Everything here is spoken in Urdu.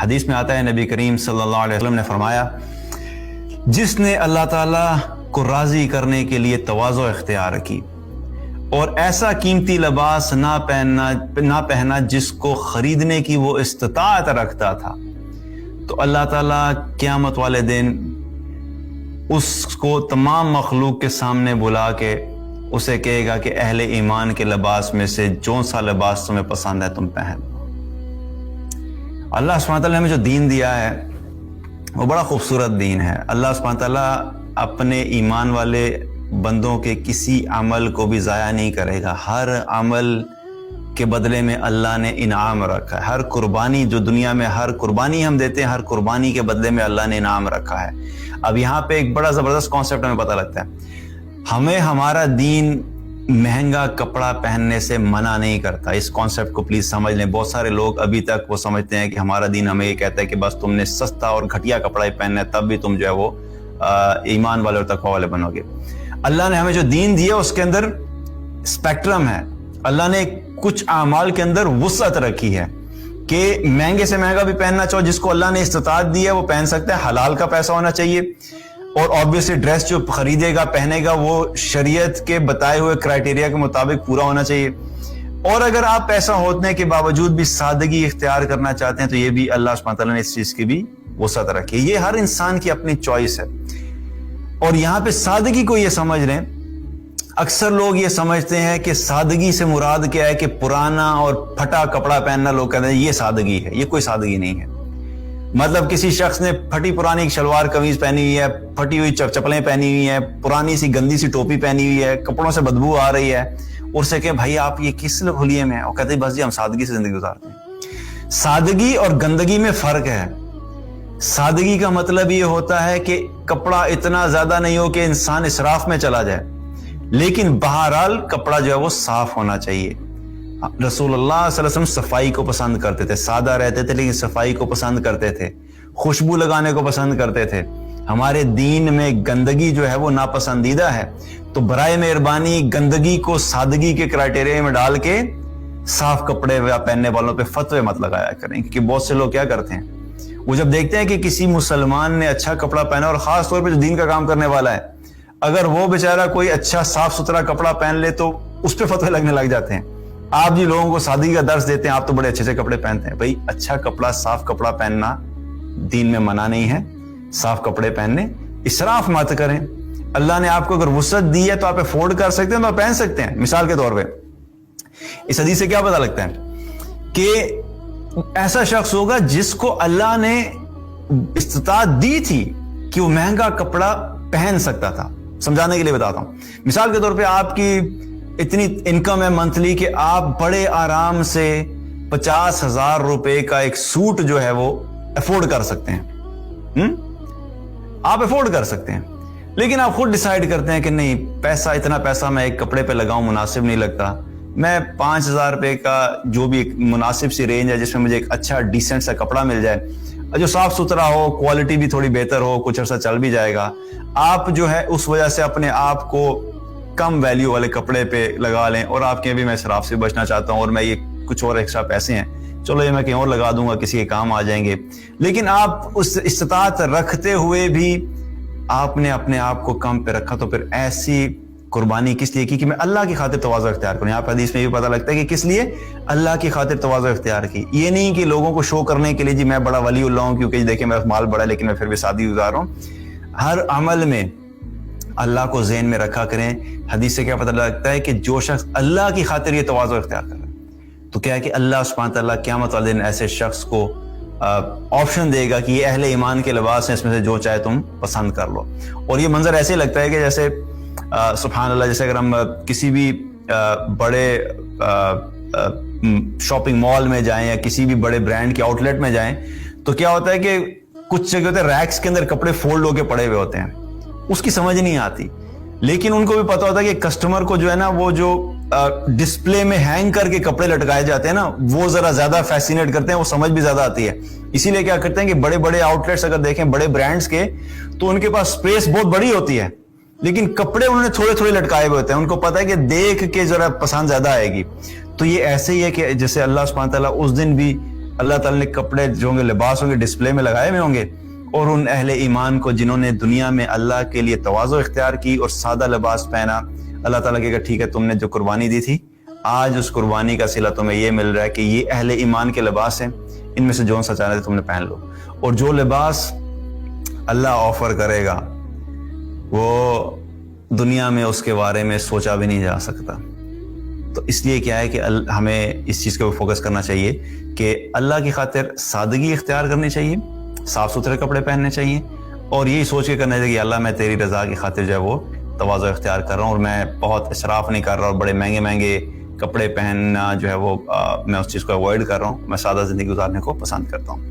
حدیث میں آتا ہے نبی کریم صلی اللہ علیہ وسلم نے فرمایا، جس نے اللہ تعالیٰ کو راضی کرنے کے لیے تواضع اختیار کی اور ایسا قیمتی لباس نہ پہنا جس کو خریدنے کی وہ استطاعت رکھتا تھا، تو اللہ تعالیٰ قیامت والے دن اس کو تمام مخلوق کے سامنے بلا کے اسے کہے گا کہ اہل ایمان کے لباس میں سے جو سا لباس تمہیں پسند ہے تم پہن لو۔ اللہ سبحانہ تعالیٰ نے ہمیں جو دین دیا ہے وہ بڑا خوبصورت دین ہے۔ اللہ سبحانہ تعالیٰ اپنے ایمان والے بندوں کے کسی عمل کو بھی ضائع نہیں کرے گا۔ ہر عمل کے بدلے میں اللہ نے انعام رکھا ہے۔ ہر قربانی جو دنیا میں ہر قربانی ہم دیتے ہیں، ہر قربانی کے بدلے میں اللہ نے انعام رکھا ہے۔ اب یہاں پہ ایک بڑا زبردست کانسیپٹ ہمیں پتہ لگتا ہے، ہمیں ہمارا دین مہنگا کپڑا پہننے سے منع نہیں کرتا۔ اس کانسیپٹ کو پلیز سمجھ لیں۔ بہت سارے لوگ ابھی تک وہ سمجھتے ہیں کہ ہمارا دین ہمیں یہ کہتا ہے کہ بس تم نے سستا اور گھٹیا کپڑا ہی پہننا ہے تب بھی تم جو ہے وہ ایمان والے اور تقوی والے بنو گے۔ اللہ نے ہمیں جو دین دیا اس کے اندر اسپیکٹرم ہے۔ اللہ نے کچھ اعمال کے اندر وسعت رکھی ہے کہ مہنگے سے مہنگا بھی پہننا چاہو، جس کو اللہ نے استطاعت دی ہے وہ پہن سکتا ہے، حلال کا پیسہ ہونا چاہیے، اور آبویسلی ڈریس جو خریدے گا پہنے گا وہ شریعت کے بتائے ہوئے کرائٹیریا کے مطابق پورا ہونا چاہیے۔ اور اگر آپ پیسہ ہونے کے باوجود بھی سادگی اختیار کرنا چاہتے ہیں تو یہ بھی اللہ سبحانہ تعالیٰ نے اس چیز کی بھی وسعت رکھی ہے۔ یہ ہر انسان کی اپنی چوائس ہے۔ اور یہاں پہ سادگی کو یہ سمجھ لیں، اکثر لوگ یہ سمجھتے ہیں کہ سادگی سے مراد کیا ہے کہ پرانا اور پھٹا کپڑا پہننا، لوگ کہتے ہیں یہ سادگی ہے۔ یہ کوئی سادگی نہیں ہے۔ مطلب کسی شخص نے پھٹی پرانی شلوار قمیض پہنی ہوئی ہے، پھٹی ہوئی چپلیں پہنی ہوئی ہیں، پرانی سی گندی سی ٹوپی پہنی ہوئی ہے، کپڑوں سے بدبو آ رہی ہے، اور سے کہ بھائی آپ یہ کس حلیے میں ہیں؟ اور کہتے ہیں بس جی ہم سادگی سے زندگی گزارتے ہیں۔ سادگی اور گندگی میں فرق ہے۔ سادگی کا مطلب یہ ہوتا ہے کہ کپڑا اتنا زیادہ نہیں ہو کہ انسان اسراف میں چلا جائے، لیکن بہرحال کپڑا جو ہے وہ صاف ہونا چاہیے۔ رسول اللہ صلی اللہ علیہ وسلم صفائی کو پسند کرتے تھے، سادہ رہتے تھے لیکن صفائی کو پسند کرتے تھے، خوشبو لگانے کو پسند کرتے تھے۔ ہمارے دین میں گندگی جو ہے وہ ناپسندیدہ ہے، تو برائے مہربانی گندگی کو سادگی کے کرائٹیریا میں ڈال کے صاف کپڑے پہننے والوں پہ فتوے مت لگایا کریں، کیونکہ بہت سے لوگ کیا کرتے ہیں، وہ جب دیکھتے ہیں کہ کسی مسلمان نے اچھا کپڑا پہنا، اور خاص طور پہ جو دین کا کام کرنے والا ہے، اگر وہ بیچارہ کوئی اچھا صاف ستھرا کپڑا پہن لے تو اس پہ فتوے لگنے لگ جاتے ہیں۔ آپ جی لوگوں کو سادگی کا درس دیتے ہیں، آپ تو بڑے اچھے سے کپڑے پہنتے ہیں۔ بھائی اچھا کپڑا، صاف کپڑا پہننا دین میں منع نہیں ہے، صاف کپڑے پہننے، اسراف مت کریں۔ اللہ نے آپ کو اگر وسعت دی ہے تو آپ افورڈ کر سکتے ہیں تو آپ پہن سکتے ہیں۔ مثال کے طور پہ اس حدیث سے کیا پتہ لگتا ہے کہ ایسا شخص ہوگا جس کو اللہ نے استطاعت دی تھی کہ وہ مہنگا کپڑا پہن سکتا تھا۔ سمجھانے کے لیے بتاتا ہوں، مثال کے طور پہ آپ کی اتنی انکم ہے منتھلی کہ آپ بڑے آرام سے 50,000 روپے کا ایک سوٹ جو ہے وہ افورڈ کر سکتے ہیں۔ آپ افورڈ کر سکتے ہیں، لیکن آپ خود ڈیسائیڈ کرتے ہیں کہ نہیں، پیسہ اتنا پیسہ میں ایک کپڑے پہ لگاؤں مناسب نہیں لگتا، میں 5,000 روپے کا جو بھی ایک مناسب سی رینج ہے جس میں مجھے ایک اچھا ڈیسنٹ سا کپڑا مل جائے، جو صاف ستھرا ہو، کوالٹی بھی تھوڑی بہتر ہو، کچھ عرصہ چل بھی جائے گا، آپ جو ہے اس وجہ سے اپنے آپ کو کم ویلیو والے کپڑے پہ لگا لیں، اور آپ کے بھی میں اسراف سے بچنا چاہتا ہوں اور میں یہ کچھ اور ایکسٹرا پیسے ہیں، چلو یہ میں کہیں اور لگا دوں گا، کسی کے کام آ جائیں گے۔ لیکن آپ اس استطاعت رکھتے ہوئے بھی آپ نے اپنے آپ کو کم پہ رکھا، تو پھر ایسی قربانی کس لیے کی کہ میں اللہ کی خاطر تواضع اختیار کروں۔ یہاں پہ حدیث میں یہ پتہ لگتا ہے کہ کس لیے اللہ کی خاطر تواضع اختیار کی۔ یہ نہیں کہ لوگوں کو شو کرنے کے لیے جی میں بڑا ولی اللہ ہوں کیونکہ دیکھیں میرا مال بڑا ہے لیکن میں پھر بھی سادگی گزار رہا ہوں۔ ہر عمل میں اللہ کو ذہن میں رکھا کریں۔ حدیث سے کیا پتہ لگتا ہے کہ جو شخص اللہ کی خاطر یہ تواضع اختیار کر رہا ہے تو کیا ہے کہ اللہ سبحانہ تعالیٰ قیامت والے دن ایسے شخص کو آپشن دے گا کہ یہ اہل ایمان کے لباس ہیں، اس میں سے جو چاہے تم پسند کر لو۔ اور یہ منظر ایسے لگتا ہے کہ جیسے سبحان اللہ، جیسے اگر ہم کسی بھی بڑے شاپنگ مال میں جائیں یا کسی بھی بڑے برانڈ کے آؤٹ لیٹ میں جائیں تو کیا ہوتا ہے کہ کچھ جگہ ہوتے ہیں ریکس کے اندر کپڑے فولڈ ہو کے پڑے ہوئے ہوتے ہیں، اس کی سمجھ نہیں آتی، لیکن ان کو بھی پتا ہوتا ہے کہ کسٹمر کو جو ہے نا وہ جو ڈسپلے میں ہینگ کر کے کپڑے لٹکائے جاتے ہیں نا وہ ذرا زیادہ فیسینیٹ کرتے ہیں، وہ سمجھ بھی زیادہ آتی ہے۔ اسی لیے کیا کرتے ہیں کہ بڑے بڑے آؤٹ لیٹس اگر دیکھیں بڑے برانڈز کے تو ان کے پاس اسپیس بہت بڑی ہوتی ہے، لیکن کپڑے انہوں نے تھوڑے تھوڑے لٹکائے ہوئے ہوتے ہیں، ان کو پتا ہے کہ دیکھ کے ذرا پسند زیادہ آئے گی۔ تو یہ ایسے ہی ہے کہ جیسے اللہ سبحانہ تعالیٰ اس دن بھی اللہ تعالیٰ نے کپڑے جو ہوں گے، لباس ہوں گے، ڈسپلے میں لگائے ہوئے ہوں گے، اور ان اہل ایمان کو جنہوں نے دنیا میں اللہ کے لیے تواضع اختیار کی اور سادہ لباس پہنا، اللہ تعالیٰ کہے گا ٹھیک ہے، تم نے جو قربانی دی تھی آج اس قربانی کا صلہ تمہیں یہ مل رہا ہے کہ یہ اہل ایمان کے لباس ہیں، ان میں سے جو سا چاہنا تھا تم نے پہن لو. اور جو لباس اللہ آفر کرے گا وہ دنیا میں اس کے بارے میں سوچا بھی نہیں جا سکتا. تو اس لیے کیا ہے کہ ہمیں اس چیز کو فوکس کرنا چاہیے کہ اللہ کی خاطر سادگی اختیار کرنی چاہیے، صاف ستھرے کپڑے پہننے چاہیے، اور یہی سوچ کے کرنا چاہیے کہ اللہ میں تیری رضا کی خاطر جو ہے وہ تواضع اختیار کر رہا ہوں، اور میں بہت اسراف نہیں کر رہا اور بڑے مہنگے مہنگے کپڑے پہننا جو ہے وہ میں اس چیز کو اوائڈ کر رہا ہوں، میں سادہ زندگی گزارنے کو پسند کرتا ہوں.